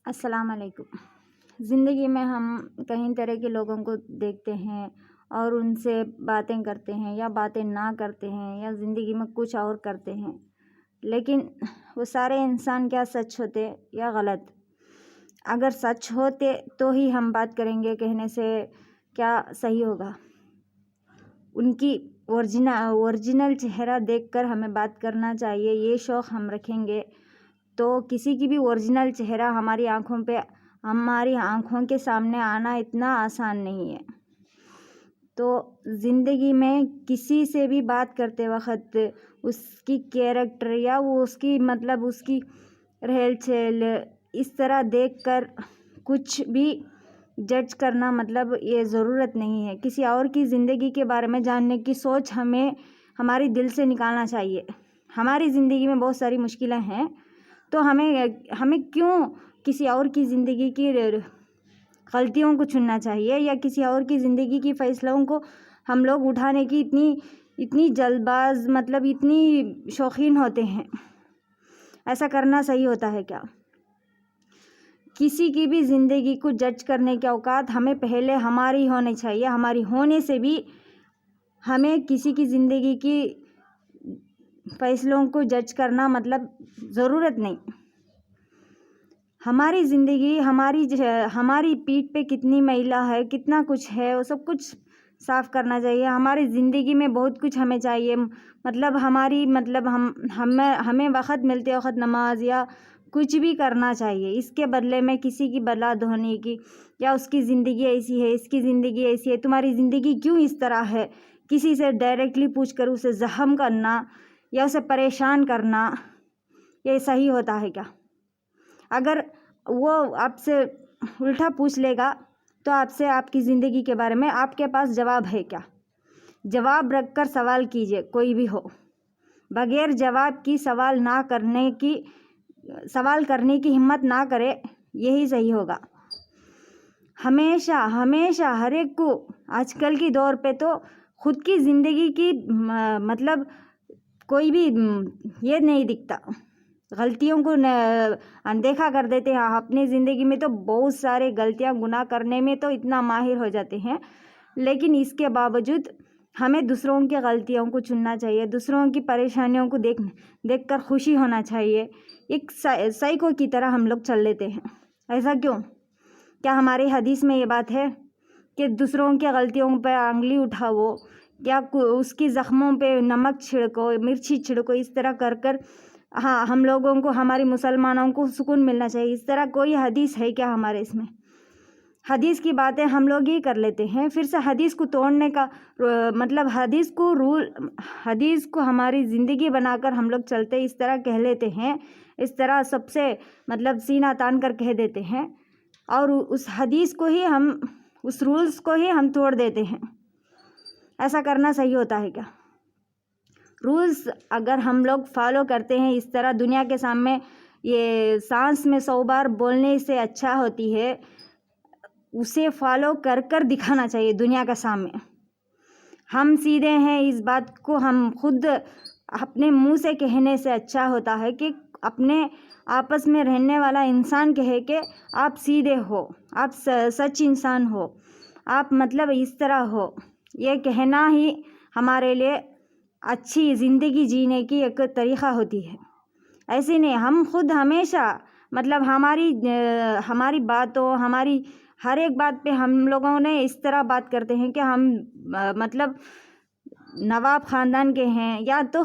السلام علیکم۔ زندگی میں ہم کئی طرح کے لوگوں کو دیکھتے ہیں اور ان سے باتیں کرتے ہیں یا باتیں نہ کرتے ہیں یا زندگی میں کچھ اور کرتے ہیں، لیکن وہ سارے انسان کیا سچ ہوتے یا غلط؟ اگر سچ ہوتے تو ہی ہم بات کریں گے، کہنے سے کیا صحیح ہوگا؟ ان کی اوریجنل چہرہ دیکھ کر ہمیں بات کرنا چاہیے، یہ شوق ہم رکھیں گے تو کسی کی بھی اوریجنل چہرہ ہماری آنکھوں کے سامنے آنا اتنا آسان نہیں ہے۔ تو زندگی میں کسی سے بھی بات کرتے وقت اس کی کیریکٹر یا اس کی ریل چھیل اس طرح دیکھ کر کچھ بھی جج کرنا یہ ضرورت نہیں ہے۔ کسی اور کی زندگی کے بارے میں جاننے کی سوچ ہماری دل سے نکالنا چاہیے۔ ہماری زندگی میں بہت ساری مشکلیں ہیں، تو ہمیں کیوں کسی اور کی زندگی کی غلطیوں کو چننا چاہیے یا کسی اور کی زندگی کی فیصلوں کو ہم لوگ اٹھانے کی اتنی جلد باز اتنی شوقین ہوتے ہیں؟ ایسا کرنا صحیح ہوتا ہے کیا؟ کسی کی بھی زندگی کو جج کرنے کے اوقات ہمیں پہلے ہماری ہونی چاہیے۔ ہماری ہونے سے بھی ہمیں کسی کی زندگی کی فیصلوں کو جج کرنا ضرورت نہیں۔ ہماری زندگی ہماری پیٹھ پہ کتنی میلہ ہے، کتنا کچھ ہے، وہ سب کچھ صاف کرنا چاہیے۔ ہماری زندگی میں بہت کچھ ہمیں چاہیے، ہمیں وقت ملتے وقت نماز یا کچھ بھی کرنا چاہیے۔ اس کے بدلے میں کسی کی بلا دھونے کی یا اس کی زندگی ایسی ہے، اس کی زندگی ایسی ہے، تمہاری زندگی کیوں اس طرح ہے، کسی سے ڈائریکٹلی پوچھ کر اسے زخم کرنا یا اسے پریشان کرنا، یہ صحیح ہوتا ہے کیا؟ اگر وہ آپ سے الٹا پوچھ لے گا تو آپ کی زندگی کے بارے میں آپ کے پاس جواب ہے کیا؟ جواب رکھ کر سوال کیجیے، کوئی بھی ہو۔ بغیر جواب کی سوال کرنے کی ہمت نہ کرے، یہی صحیح ہوگا۔ ہمیشہ ہر ایک کو آج کل کی دور پہ تو خود کی زندگی کی کوئی بھی یہ نہیں دکھتا، غلطیوں کو اندیکھا کر دیتے ہیں۔ اپنی زندگی میں تو بہت سارے غلطیاں گناہ کرنے میں تو اتنا ماہر ہو جاتے ہیں، لیکن اس کے باوجود ہمیں دوسروں کی غلطیوں کو چننا چاہیے، دوسروں کی پریشانیوں کو دیکھ کر خوشی ہونا چاہیے۔ ایک سائیکو کی طرح ہم لوگ چل لیتے ہیں۔ ایسا کیوں؟ کیا ہماری حدیث میں یہ بات ہے کہ دوسروں کی غلطیوں پہ انگلی اٹھاؤ یا اس کی زخموں پہ نمک چھڑکو، مرچی چھڑکو، اس طرح کر ہم لوگوں کو، ہماری مسلمانوں کو سکون ملنا چاہیے؟ اس طرح کوئی حدیث ہے کیا ہمارے اس میں؟ حدیث کی باتیں ہم لوگ ہی کر لیتے ہیں، پھر سے حدیث کو توڑنے کا حدیث کو ہماری زندگی بنا کر ہم لوگ چلتے، اس طرح کہہ لیتے ہیں، اس طرح سب سے سینہ تان کر کہہ دیتے ہیں، اور اس حدیث کو ہی اس رولز کو ہی ہم توڑ دیتے ہیں۔ ایسا کرنا صحیح ہوتا ہے کیا؟ رولز اگر ہم لوگ فالو کرتے ہیں اس طرح، دنیا کے سامنے یہ سانس میں 100 بار بولنے سے اچھا ہوتی ہے، اسے فالو کر دکھانا چاہیے دنیا کے سامنے۔ ہم سیدھے ہیں، اس بات کو ہم خود اپنے منہ سے کہنے سے اچھا ہوتا ہے کہ اپنے آپس میں رہنے والا انسان کہے کہ آپ سیدھے ہو، آپ سچ انسان ہو، آپ اس طرح ہو۔ یہ کہنا ہی ہمارے لیے اچھی زندگی جینے کی ایک طریقہ ہوتی ہے۔ ایسے نہیں، ہم خود ہمیشہ ہماری باتوں، ہماری ہر ایک بات پہ ہم لوگوں نے اس طرح بات کرتے ہیں کہ ہم نواب خاندان کے ہیں، یا تو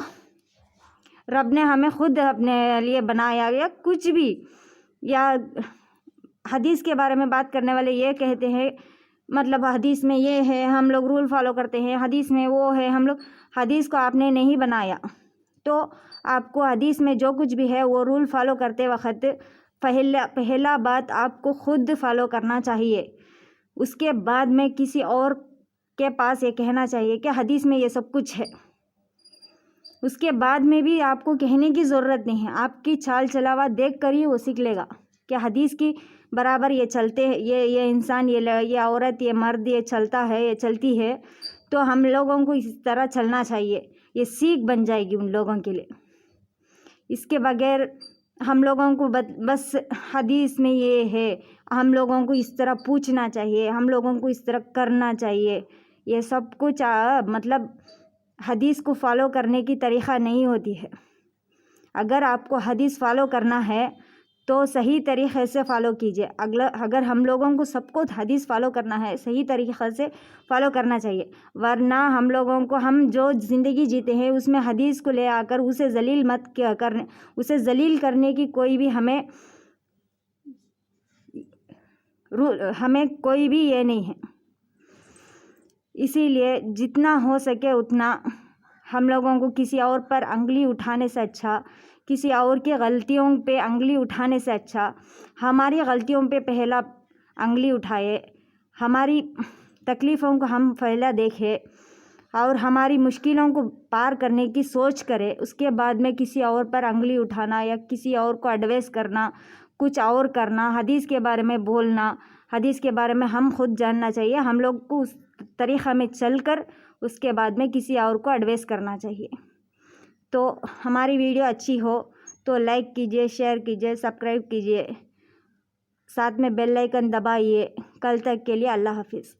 رب نے ہمیں خود اپنے لیے بنایا یا کچھ بھی، یا حدیث کے بارے میں بات کرنے والے یہ کہتے ہیں حدیث میں یہ ہے، ہم لوگ رول فالو کرتے ہیں، حدیث میں وہ ہے، ہم لوگ حدیث کو آپ نے نہیں بنایا، تو آپ کو حدیث میں جو کچھ بھی ہے وہ رول فالو کرتے وقت پہلا بات آپ کو خود فالو کرنا چاہیے۔ اس کے بعد میں کسی اور کے پاس یہ کہنا چاہیے کہ حدیث میں یہ سب کچھ ہے۔ اس کے بعد میں بھی آپ کو کہنے کی ضرورت نہیں ہے، آپ کی چال چلاوا دیکھ کر ہی وہ سیکھ لے گا کہ حدیث کی برابر یہ چلتے ہیں، یہ انسان، یہ عورت، یہ مرد، یہ چلتا ہے، یہ چلتی ہے، تو ہم لوگوں کو اس طرح چلنا چاہیے۔ یہ سیکھ بن جائے گی ان لوگوں کے لیے۔ اس کے بغیر ہم لوگوں کو بس حدیث میں یہ ہے، ہم لوگوں کو اس طرح پوچھنا چاہیے، ہم لوگوں کو اس طرح کرنا چاہیے، یہ سب کچھ مطلب حدیث کو فالو کرنے کی طریقہ نہیں ہوتی ہے۔ اگر آپ کو حدیث فالو کرنا ہے تو صحیح طریقے سے فالو کیجیے۔ اگر ہم لوگوں کو سب کو حدیث فالو کرنا ہے، صحیح طریقے سے فالو کرنا چاہیے، ورنہ ہم لوگوں کو ہم جو زندگی جیتے ہیں اس میں حدیث کو لے آ کر اسے ذلیل مت کرنے، اسے ذلیل کرنے کی کوئی بھی ہمیں کوئی بھی یہ نہیں ہے۔ اسی لیے جتنا ہو سکے اتنا ہم لوگوں کو کسی اور پر انگلی اٹھانے سے اچھا، کسی اور کی غلطیوں پہ انگلی اٹھانے سے اچھا ہماری غلطیوں پہ پہلا انگلی اٹھائے، ہماری تکلیفوں کو ہم پہلا دیکھے اور ہماری مشکلوں کو پار کرنے کی سوچ کرے، اس کے بعد میں کسی اور پر انگلی اٹھانا یا کسی اور کو ایڈوائس کرنا، کچھ اور کرنا، حدیث کے بارے میں بولنا، حدیث کے بارے میں ہم خود جاننا چاہیے، ہم لوگ کو اس طریقہ میں چل کر اس کے بعد میں کسی اور کو ایڈوائس کرنا چاہیے۔ تو ہماری ویڈیو اچھی ہو تو لائک کیجیے، شیئر کیجیے، سبسکرائب کیجیے، ساتھ میں بیل آئیکن دبائیے۔ کل تک کے لیے اللہ حافظ۔